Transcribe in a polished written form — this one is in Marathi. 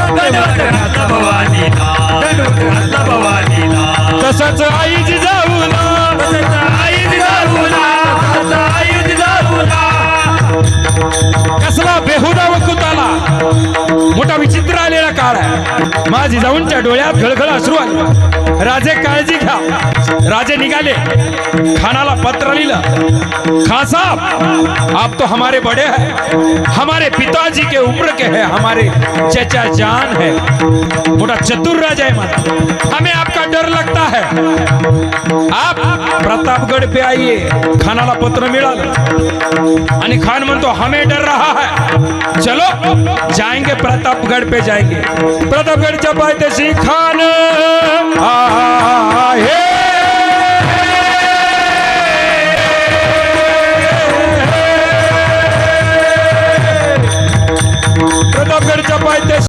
दंडवत घातला भवानीला, दंडवत घातला भवानीला. तसंच आई जिजाऊला, तसंच आई जिजाऊला, तसंच आई जिजाऊला. कसला बेहुदा वकुताला, मोठा विचित्र आलेला काळ आहे. माझी जाऊनच्या डोळ्यात घळघळ अश्रू आले. राजे काळजी घ्या. राजे निघाले, खानाला पत्र लिहिलं, खान साहब आप तो हमारे बड़े हैं, हमारे पिताजी के उम्र के हैं, हमारे चचा जान है. मोठा चतुर राजा है माझा, हमें आपका डर लगता है, आप प्रतापगढ़ पे आइए. खानाला पत्र मिळालं आणि खान म्हणतो हमें डर रहा है, चलो जाएंगे प्रतापगढ़ पे जाएंगे. प्रतापगढ़च्या पायथ्याशी खान आहे.